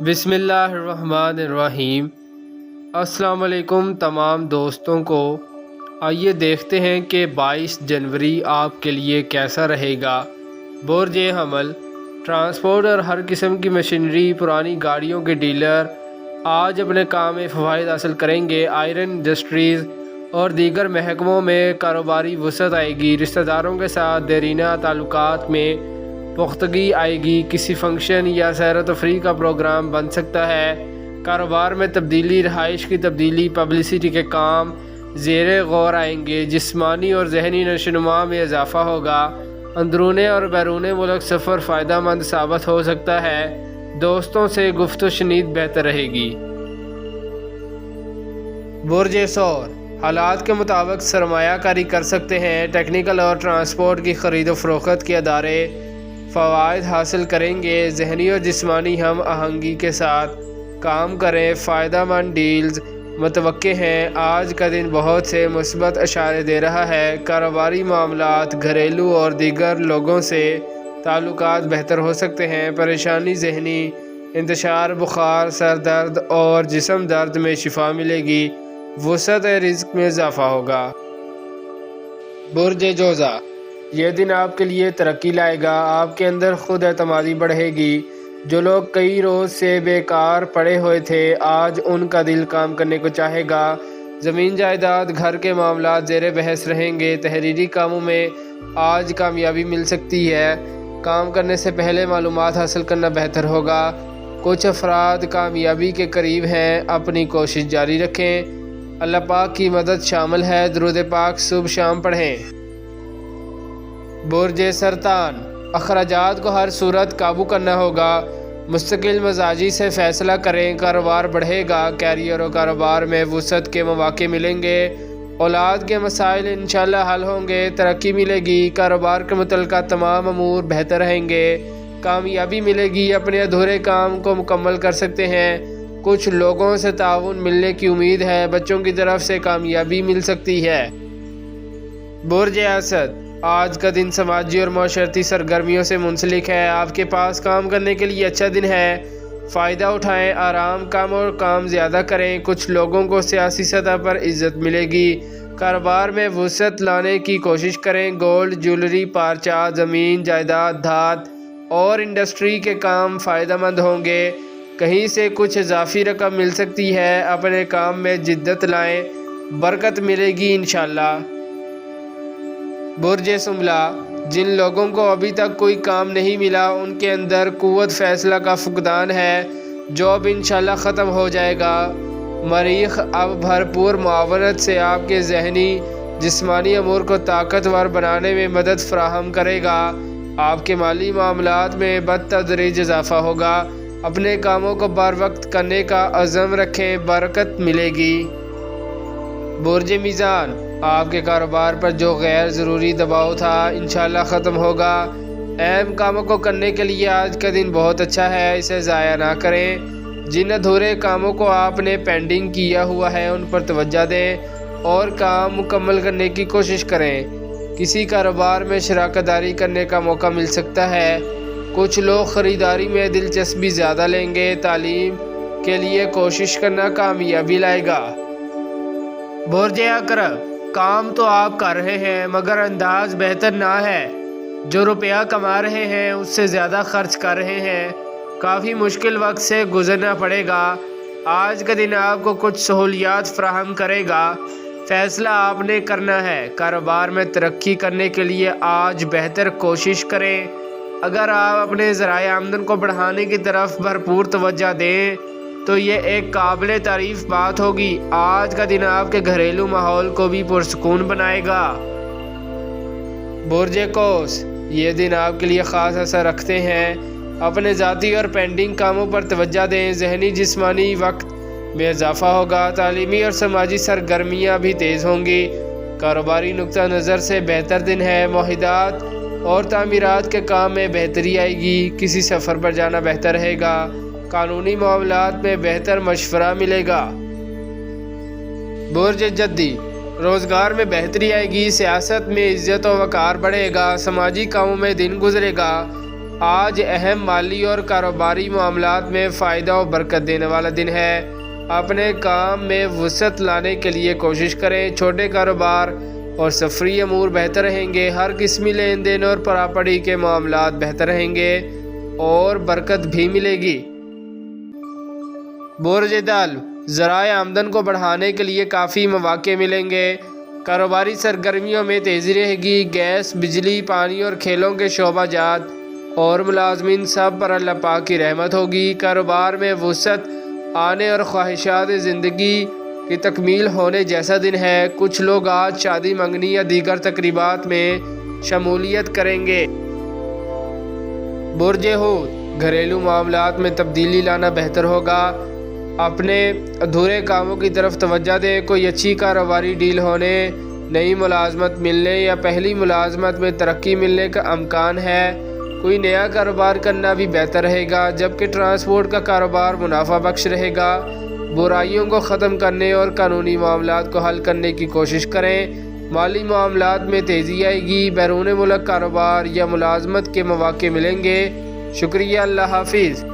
بسم اللہ الرحمن الرحیم۔ السلام علیکم تمام دوستوں کو۔ آئیے دیکھتے ہیں کہ 22 جنوری آپ کے لیے کیسا رہے گا۔ برج حمل، ٹرانسپورٹ اور ہر قسم کی مشینری، پرانی گاڑیوں کے ڈیلر آج اپنے کام میں فوائد حاصل کریں گے۔ آئرن انڈسٹریز اور دیگر محکموں میں کاروباری وسعت آئے گی۔ رشتہ داروں کے ساتھ دیرینہ تعلقات میں پختگی آئے گی۔ کسی فنکشن یا سیر و تفریح کا پروگرام بن سکتا ہے۔ کاروبار میں تبدیلی، رہائش کی تبدیلی، پبلسٹی کے کام زیر غور آئیں گے۔ جسمانی اور ذہنی نشوونما میں اضافہ ہوگا۔ اندرون اور بیرون ملک سفر فائدہ مند ثابت ہو سکتا ہے۔ دوستوں سے گفت و شنید بہتر رہے گی۔ برج ثور، حالات کے مطابق سرمایہ کاری کر سکتے ہیں۔ ٹیکنیکل اور ٹرانسپورٹ کی خرید و فروخت کے ادارے فوائد حاصل کریں گے۔ ذہنی اور جسمانی ہم آہنگی کے ساتھ کام کریں۔ فائدہ مند ڈیلز متوقع ہیں۔ آج کا دن بہت سے مثبت اشارے دے رہا ہے۔ کاروباری معاملات، گھریلو اور دیگر لوگوں سے تعلقات بہتر ہو سکتے ہیں۔ پریشانی، ذہنی انتشار، بخار، سر درد اور جسم درد میں شفا ملے گی۔ وسعت رزق میں اضافہ ہوگا۔ برج جوزا، یہ دن آپ کے لیے ترقی لائے گا۔ آپ کے اندر خود اعتمادی بڑھے گی۔ جو لوگ کئی روز سے بیکار پڑے ہوئے تھے، آج ان کا دل کام کرنے کو چاہے گا۔ زمین جائیداد، گھر کے معاملات زیر بحث رہیں گے۔ تحریری کاموں میں آج کامیابی مل سکتی ہے۔ کام کرنے سے پہلے معلومات حاصل کرنا بہتر ہوگا۔ کچھ افراد کامیابی کے قریب ہیں، اپنی کوشش جاری رکھیں۔ اللہ پاک کی مدد شامل ہے۔ درود پاک صبح شام پڑھیں۔ برج سرطان، اخراجات کو ہر صورت قابو کرنا ہوگا۔ مستقل مزاجی سے فیصلہ کریں۔ کاروبار بڑھے گا۔ کیریئر و کاروبار میں وسعت کے مواقع ملیں گے۔ اولاد کے مسائل انشاءاللہ حل ہوں گے۔ ترقی ملے گی۔ کاروبار کے متعلقہ تمام امور بہتر رہیں گے۔ کامیابی ملے گی۔ اپنے ادھورے کام کو مکمل کر سکتے ہیں۔ کچھ لوگوں سے تعاون ملنے کی امید ہے۔ بچوں کی طرف سے کامیابی مل سکتی ہے۔ برج اسد، آج کا دن سماجی اور معاشرتی سرگرمیوں سے منسلک ہے۔ آپ کے پاس کام کرنے کے لیے اچھا دن ہے۔ فائدہ اٹھائیں۔ آرام کم اور کام زیادہ کریں۔ کچھ لوگوں کو سیاسی سطح پر عزت ملے گی۔ کاروبار میں وسعت لانے کی کوشش کریں۔ گولڈ، جیولری، پارچہ، زمین جائیداد، دھات اور انڈسٹری کے کام فائدہ مند ہوں گے۔ کہیں سے کچھ اضافی رقم مل سکتی ہے۔ اپنے کام میں جدت لائیں، برکت ملے گی انشاءاللہ۔ برج سنبلہ، جن لوگوں کو ابھی تک کوئی کام نہیں ملا، ان کے اندر قوت فیصلہ کا فقدان ہے، جو اب انشاءاللہ ختم ہو جائے گا۔ مریخ اب بھرپور معاونت سے آپ کے ذہنی جسمانی امور کو طاقتور بنانے میں مدد فراہم کرے گا۔ آپ کے مالی معاملات میں بتدریج اضافہ ہوگا۔ اپنے کاموں کو بر وقت کرنے کا عزم رکھیں، برکت ملے گی۔ برج میزان، آپ کے کاروبار پر جو غیر ضروری دباؤ تھا انشاءاللہ ختم ہوگا۔ اہم کاموں کو کرنے کے لیے آج کا دن بہت اچھا ہے، اسے ضائع نہ کریں۔ جن ادھورے کاموں کو آپ نے پینڈنگ کیا ہوا ہے ان پر توجہ دیں اور کام مکمل کرنے کی کوشش کریں۔ کسی کاروبار میں شراکت داری کرنے کا موقع مل سکتا ہے۔ کچھ لوگ خریداری میں دلچسپی زیادہ لیں گے۔ تعلیم کے لیے کوشش کرنا کامیابی لائے گا۔ برج عقرب، کام تو آپ کر رہے ہیں مگر انداز بہتر نہ ہے۔ جو روپیہ کما رہے ہیں اس سے زیادہ خرچ کر رہے ہیں۔ کافی مشکل وقت سے گزرنا پڑے گا۔ آج کا دن آپ کو کچھ سہولیات فراہم کرے گا۔ فیصلہ آپ نے کرنا ہے۔ کاروبار میں ترقی کرنے کے لیے آج بہتر کوشش کریں۔ اگر آپ اپنے ذرائع آمدن کو بڑھانے کی طرف بھرپور توجہ دیں تو یہ ایک قابل تعریف بات ہوگی۔ آج کا دن آپ کے گھریلو ماحول کو بھی پرسکون بنائے گا۔ برج قوس، یہ دن آپ کے لیے خاص اثر رکھتے ہیں۔ اپنے ذاتی اور پینڈنگ کاموں پر توجہ دیں۔ ذہنی جسمانی وقت میں اضافہ ہوگا۔ تعلیمی اور سماجی سرگرمیاں بھی تیز ہوں گی۔ کاروباری نقطہ نظر سے بہتر دن ہے۔ معاہدات اور تعمیرات کے کام میں بہتری آئے گی۔ کسی سفر پر جانا بہتر رہے گا۔ قانونی معاملات میں بہتر مشورہ ملے گا۔ برج جدی، روزگار میں بہتری آئے گی۔ سیاست میں عزت و وقار بڑھے گا۔ سماجی کاموں میں دن گزرے گا۔ آج اہم مالی اور کاروباری معاملات میں فائدہ و برکت دینے والا دن ہے۔ اپنے کام میں وسعت لانے کے لیے کوشش کریں۔ چھوٹے کاروبار اور سفری امور بہتر رہیں گے۔ ہر قسمی لین دین اور پراپرٹی کے معاملات بہتر رہیں گے اور برکت بھی ملے گی۔ برج دل، ذرائع آمدن کو بڑھانے کے لیے کافی مواقع ملیں گے۔ کاروباری سرگرمیوں میں تیزی رہے گی۔ گیس، بجلی، پانی اور کھیلوں کے شعبہ جات اور ملازمین سب پر اللہ پاک کی رحمت ہوگی۔ کاروبار میں وسعت آنے اور خواہشات زندگی کی تکمیل ہونے جیسا دن ہے۔ کچھ لوگ آج شادی، منگنی یا دیگر تقریبات میں شمولیت کریں گے۔ برج حوت، گھریلو معاملات میں تبدیلی لانا بہتر ہوگا۔ اپنے ادھورے کاموں کی طرف توجہ دیں۔ کوئی اچھی کاروباری ڈیل ہونے، نئی ملازمت ملنے یا پہلی ملازمت میں ترقی ملنے کا امکان ہے۔ کوئی نیا کاروبار کرنا بھی بہتر رہے گا، جبکہ ٹرانسپورٹ کا کاروبار منافع بخش رہے گا۔ برائیوں کو ختم کرنے اور قانونی معاملات کو حل کرنے کی کوشش کریں۔ مالی معاملات میں تیزی آئے گی۔ بیرون ملک کاروبار یا ملازمت کے مواقع ملیں گے۔ شکریہ، اللہ حافظ۔